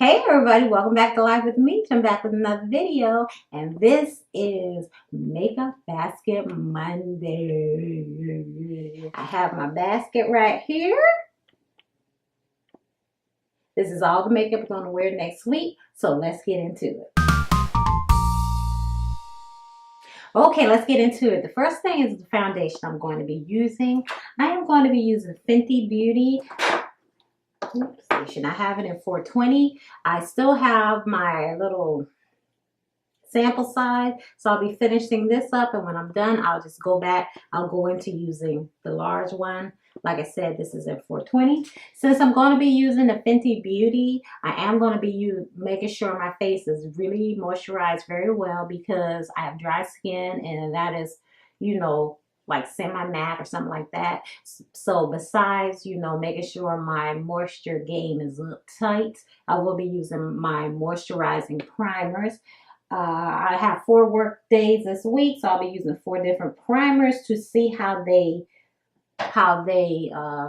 Hey everybody, welcome back to Life with Meech. I'm back with another video, and this is Makeup Basket Monday. I have my basket right here. This is all the makeup I'm going to wear next week, so let's get into it. Okay, let's get into it. The first thing is the foundation I'm going to be using. I am going to be using Fenty Beauty. Oops, I have it in 420. I still have my little sample size, so I'll be finishing this up, and when I'm done I'll just go back. I'll go into using the large one. Like I said, this is in 420. Since I'm going to be using the Fenty Beauty, I am going to be making sure my face is really moisturized very well, because I have dry skin, and that is, you know, like semi-matte or something like that. So besides, you know, making sure my moisture game is tight, I will be using my moisturizing primers. I have 4 work days this week, so I'll be using 4 different primers to see how they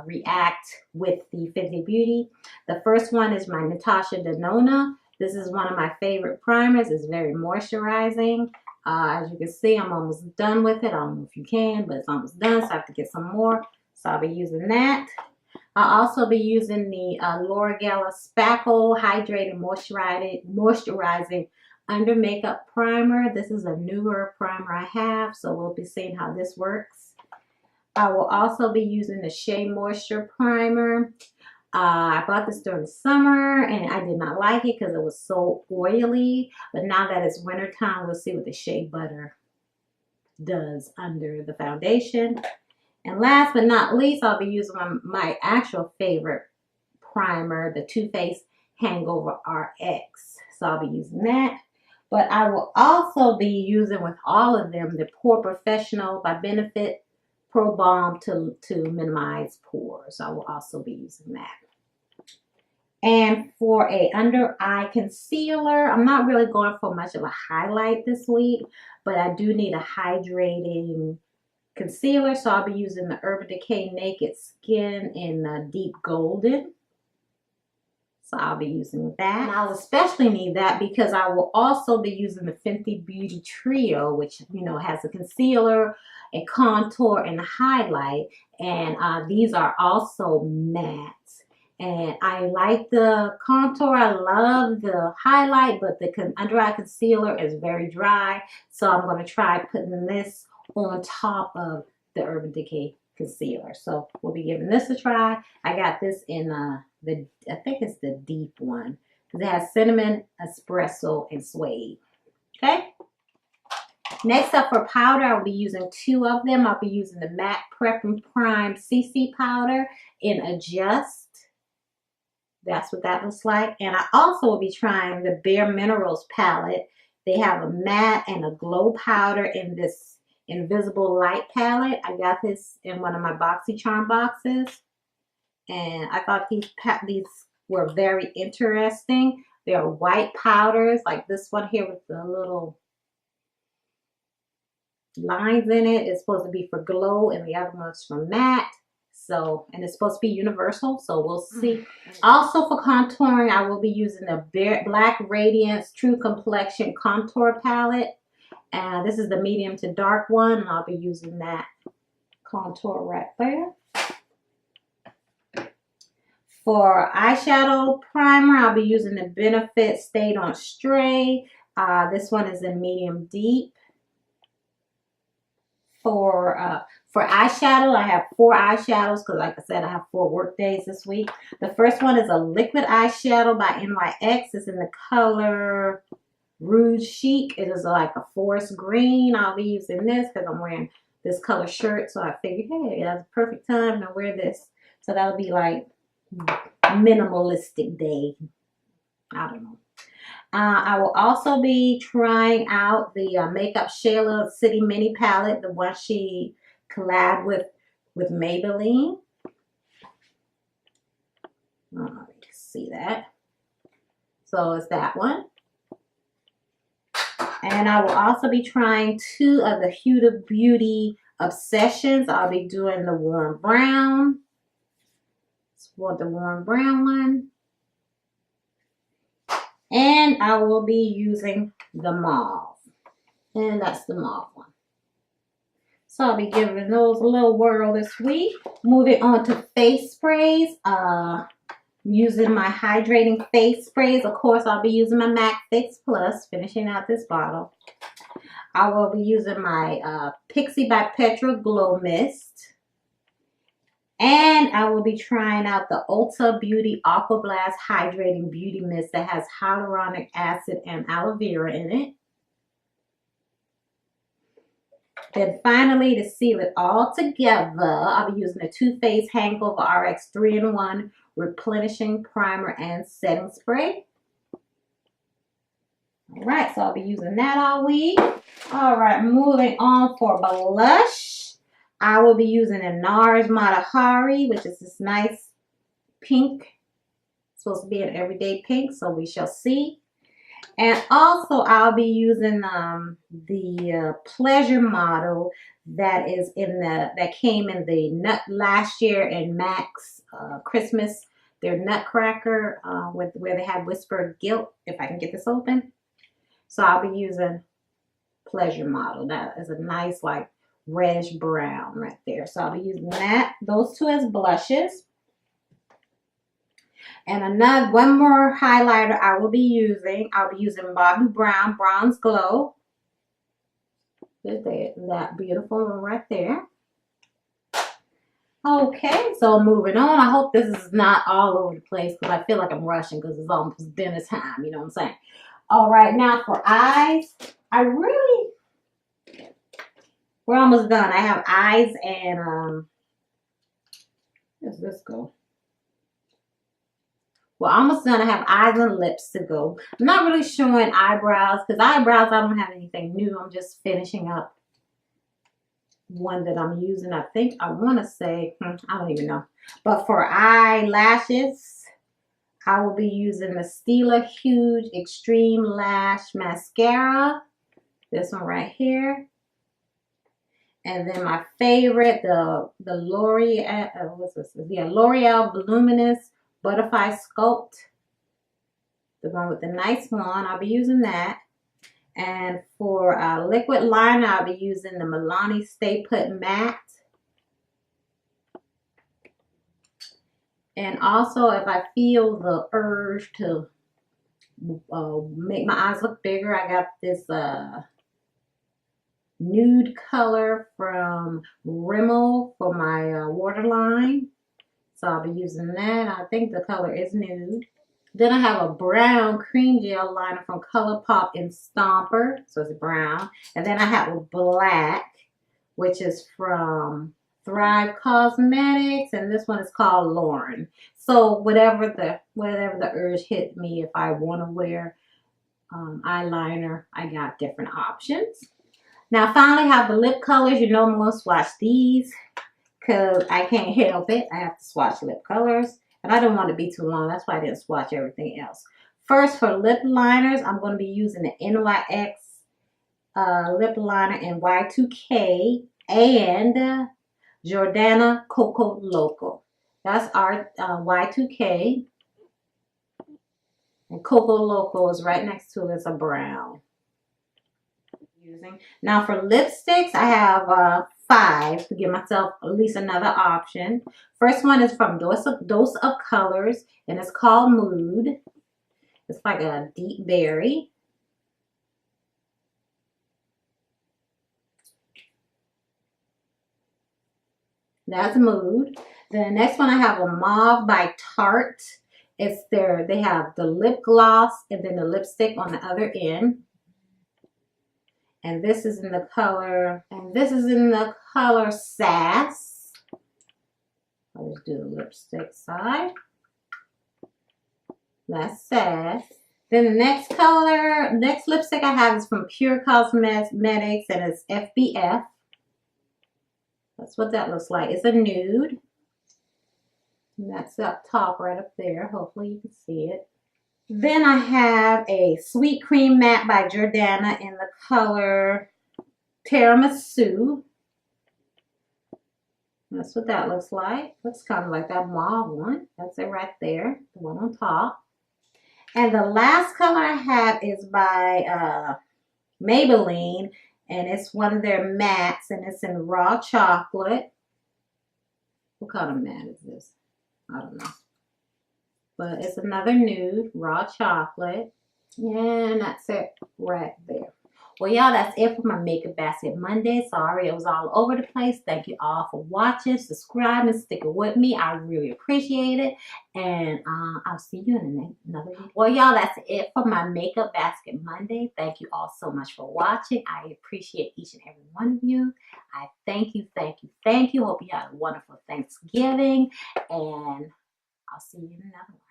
react with the Fenty Beauty. The first one is my Natasha Denona. This is one of my favorite primers. It's very moisturizing. As you can see, I'm almost done with it. I don't know if you can, but it's almost done, so I have to get some more. So I'll be using that. I'll also be using the L'Oreal Spackle Hydrating Moisturizing Under Makeup Primer. This is a newer primer I have, so we'll be seeing how this works. I will also be using the Shea Moisture Primer. I bought this during the summer, and I did not like it because it was so oily. But now that it's winter time, we'll see what the Shea Butter does under the foundation. And last but not least, I'll be using my actual favorite primer, the Too Faced Hangover RX. So I'll be using that. But I will also be using with all of them the Pore Professional by Benefit Pro Balm to minimize pores. I will also be using that. And for a under eye concealer, I'm not really going for much of a highlight this week, but I do need a hydrating concealer, so I'll be using the Urban Decay Naked Skin in Deep Golden. So I'll be using that. And I'll especially need that because I will also be using the Fenty Beauty Trio, which, you know, has a concealer, a contour, and a highlight. And these are also matte. And I like the contour. I love the highlight, but the under eye concealer is very dry. So I'm going to try putting this on top of the Urban Decay concealer. So we'll be giving this a try. I got this in I think it's the deep one, because it has cinnamon, espresso, and suede. Okay. Next up for powder, I'll be using 2 of them. I'll be using the Matte Prep and Prime CC powder in Adjust. That's what that looks like. And I also will be trying the Bare Minerals palette. They have a matte and a glow powder in this Invisible Light palette. I got this in one of my BoxyCharm boxes, and I thought these were very interesting. They are white powders, like this one here with the little lines in it. It's supposed to be for glow, and the other one's for matte. So, and it's supposed to be universal, so we'll see. Also for contouring, I will be using the Black Radiance True Complexion Contour Palette. And this is the medium to dark one, and I'll be using that contour right there. For eyeshadow primer, I'll be using the Benefit Stayed On Stray. This one is in medium deep. For eyeshadow, I have 4 eyeshadows because, like I said, I have 4 work days this week. The first one is a liquid eyeshadow by NYX. It's in the color Rouge Chic. It is like a forest green. I'll be using this because I'm wearing this color shirt, so I figured, hey, that's a perfect time to wear this. So that'll be like minimalistic day. I don't know. I will also be trying out the Makeup Shayla City Mini palette, the one she collabed with Maybelline. You can see that. So it's that one. And I will also be trying 2 of the Huda Beauty Obsessions. I'll be doing the Warm Brown. For the Warm Brown one. And I will be using the mauve. And that's the mauve one. So I'll be giving those a little whirl this week. Moving on to face sprays. Using my hydrating face sprays. Of course, I'll be using my MAC Fix Plus, finishing out this bottle. I will be using my Pixie by Petra Glow Mist. And I will be trying out the Ulta Beauty Aqua Blast Hydrating Beauty Mist that has hyaluronic acid and aloe vera in it. Then finally, to seal it all together, I'll be using the Too Faced Hangover RX 3-in-1 Replenishing Primer and Setting Spray. All right, so I'll be using that all week. All right, moving on for blush. I will be using a NARS Matahari, which is this nice pink. It's supposed to be an everyday pink, so we shall see. And also, I'll be using the Pleasure model that is that came in the nut last year in MAC's Christmas. Their Nutcracker where they have Whispered Guilt. If I can get this open, so I'll be using Pleasure model. That is a nice like reddish brown right there. So I'll be using those two as blushes. And one more highlighter I'll be using Bobbi Brown Bronze Glow. There's that beautiful one right there. Okay, so moving on. I hope this is not all over the place because I feel like I'm rushing because it's almost dinner time. You know what I'm saying? All right, now for eyes, we're almost done. I have eyes and where's this go? Well, almost done. I have eyes and lips to go. I'm not really showing eyebrows because eyebrows, I don't have anything new. I'm just finishing up one that I'm using. I think I want to say, I don't even know. But for eyelashes, I will be using the Stila Huge Extreme Lash Mascara. This one right here. And then my favorite, the L'Oreal, what's this? Yeah, L'Oreal Voluminous Butterfly Sculpt, the one with the nice one. I'll be using that. And for liquid liner, I'll be using the Milani Stay Put Matte. And also, if I feel the urge to make my eyes look bigger, I got this nude color from Rimmel for my waterline. So I'll be using that. I think the color is nude. Then I have a brown cream gel liner from ColourPop in Stomper. So it's brown. And then I have a black, which is from Thrive Cosmetics. And this one is called Lauren. So whatever the urge hit me, if I want to wear eyeliner, I got different options. Now finally I have the lip colors. You know I'm going to swatch these because I can't help it. I have to swatch lip colors. And I don't want it to be too long. That's why I didn't swatch everything else. First, for lip liners, I'm going to be using the NYX lip liner in Y2K and Jordana Coco Loco. That's our Y2K. And Coco Loco is right next to it. It's a brown. Now for lipsticks, I have 5 to give myself at least another option. First one is from Dose of Colors, and it's called Mood. It's like a deep berry. That's Mood. Then the next one I have a Mauve by Tarte. They have the lip gloss and then the lipstick on the other end. And this is in the color, Sass. I'll just do the lipstick side. That's Sass. Then the next lipstick I have is from Pure Cosmetics and it's FBF. That's what that looks like. It's a nude. And that's up top right up there. Hopefully you can see it. Then I have a Sweet Cream Matte by Jordana in the color Tiramisu. That's what that looks like. Looks kind of like that mauve one. That's it right there, the one on top. And the last color I have is by Maybelline, and it's one of their mattes, and it's in raw chocolate. What kind of matte is this? I don't know. But it's another nude, raw chocolate. And that's it right there. Well, y'all, that's it for my Makeup Basket Monday. Sorry, it was all over the place. Thank you all for watching, subscribing, sticking with me. I really appreciate it. And I'll see you in another video. Well, y'all, that's it for my Makeup Basket Monday. Thank you all so much for watching. I appreciate each and every one of you. I thank you, thank you, thank you. Hope you had a wonderful Thanksgiving. And I'll see you in another one.